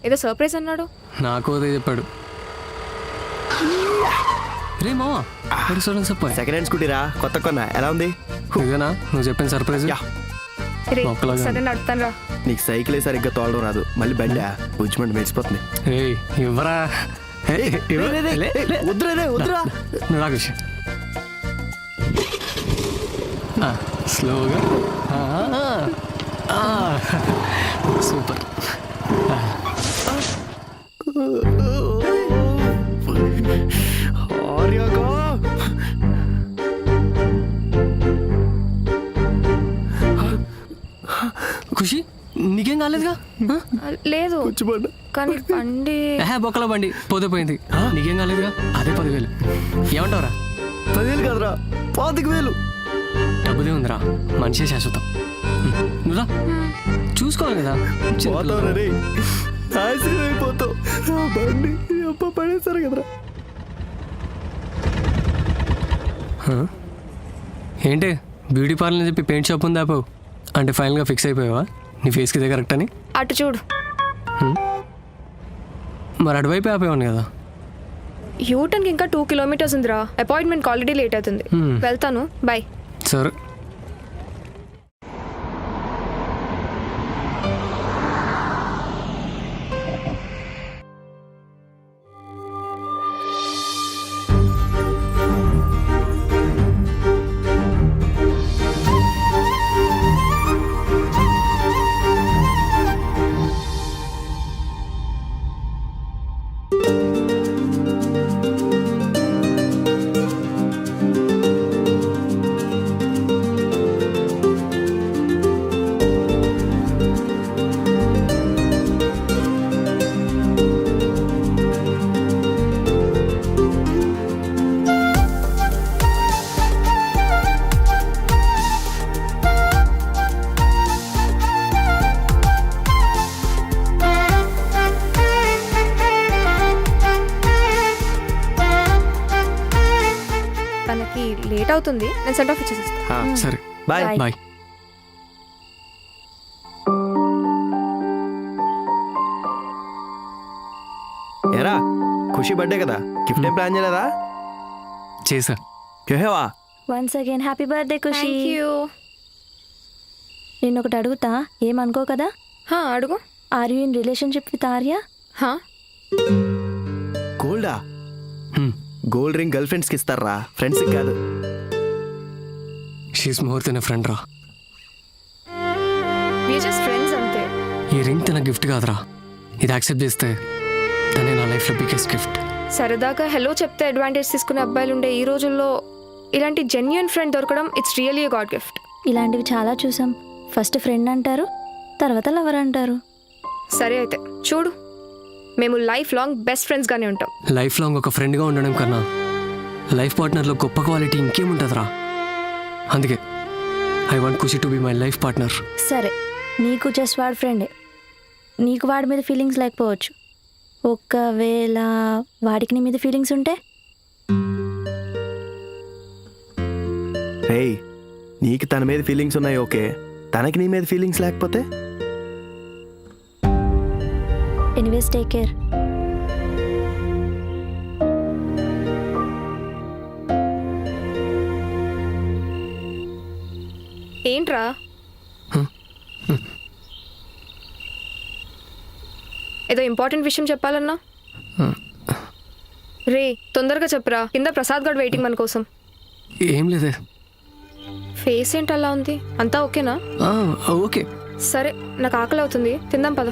ఏదో సర్ప్రైజ్ అన్నాడు. నాకు అదే చెప్పాడు. రే మావా సెకండ్ హ్యాండ్ స్కూటీ రా, కొత్త కొన్నా. ఎలా ఉంది? ఇదేనా నువ్వు చెప్పిన సర్ప్రైజ్? రే ఒక్కలాగా సరే నడుతాను రా. నీకు సైకిల్ సరిగ్గా తోలడం రాదు, మళ్ళీ బండి బుజ్జిమంట మెరిసిపోతుంది. రే ఇవ్వరా. వద్దురా వద్దురా. నువ్వు నాకు విషయం స్లోగా. సూపర్. ఖుషి నీకేం కాలేదుగా? లేదు కానీ బండి బొక్కల బండి పోతే పోయింది. నీకేం కాలేదుగా? అదే 10,000. ఏమంటావురా? 10,000 కాదురా, 25,000. డబ్బుదే ఉందిరా, మనిషే శాశ్వతం. నువ్వురా చూసుకోవాలి కదా. అయిపోతావు. బండి అప్ప పడేస్తారు కదరా. ఏంటి బ్యూటీ పార్లర్ అని చెప్పి పెయింట్ షాప్ ఉంది ఆపావు అంటే ఫైనల్గా ఫిక్స్ అయిపోయావా నీ ఫేస్కి ఇదే కరెక్ట్ అని? అటు చూడు. మరి అటువైపు ఆపేవాను కదా. యూటర్న్కి ఇంకా 2 కిలోమీటర్స్ ఉందిరా. అపాయింట్మెంట్కి ఆల్రెడీ లేట్ అవుతుంది. వెళ్తాను, బాయ్. సరే. తనకి లేట్ అవుతుంది, నేను సెండ్ ఆఫ్ ఇచ్చేస్తాను. సరే బాయ్ బాయ్. ఏరా ఖుషి బర్త్డే కదా, గిఫ్ట్ ఏం ప్లాన్ చేయలేదా? చేసా. కేహేవా once again happy birthday Khushi. Thank you. నేను ఒకటి అడుగుతా, ఏమనుకో కదా? అడుగు. Are you in relationship with Arya? గోల్డా? గోల్డ్ రింగ్ గర్ల్ ఫ్రెండ్స్కి ఇస్తారా, ఫ్రెండ్స్కి కాదు. She's more than a friend రా. వి జస్ట్ ఫ్రెండ్స్ అంతే. ఈ రింగ్ తన గిఫ్ట్ కాదురా, ఇది యాక్సెప్ట్ చేస్తే తనే నా లైఫ్లో బిగ్గెస్ట్ గిఫ్ట్. సరదాగా హలో చెప్తే అడ్వాంటేజ్ తీసుకునే అబ్బాయిలు ఉండే ఈ రోజుల్లో ఇలాంటి జెన్యూన్ ఫ్రెండ్ దొరకడం it's really a God gift. ఇలాంటివి చాలా చూసాం. ఫస్ట్ ఫ్రెండ్ అంటారు, తర్వాత లవర్ అంటారు. సరే అయితే చూడు, మేము లైఫ్ లాంగ్ బెస్ట్ ఫ్రెండ్స్ గానే ఉంటాం. లైఫ్ లాంగ్ ఒక ఫ్రెండ్గా ఉండడం కన్నా లైఫ్ పార్ట్నర్లో గొప్ప క్వాలిటీ ఇంకేముంటుందిరా. అందుకే I want Khushi to be my life partner. సరే, నీకు జస్ట్ వాడి ఫ్రెండే, నీకు వాడి మీద ఫీలింగ్స్ లేకపోవచ్చు. ఒకవేళ వాడికి నీ మీద ఫీలింగ్స్ ఉంటే? రేయ్, నీకు తన మీద ఫీలింగ్స్ ఉన్నాయి ఓకే, తనకి నీ మీద ఫీలింగ్స్ లేకపోతే? Anyways take care. ఏంట్రా ఏదో ఇంపార్టెంట్ విషయం చెప్పాలన్నా? రే తొందరగా చెప్పరా, కింద ప్రసాద్ గడ్ వెయిటింగ్ మన కోసం. ఏం లేదే. ఫేస్ ఏంటి అలా ఉంది? అంతా ఓకేనా? ఓకే. సరే, నాకు ఆకలి అవుతుంది, తిందాం పద.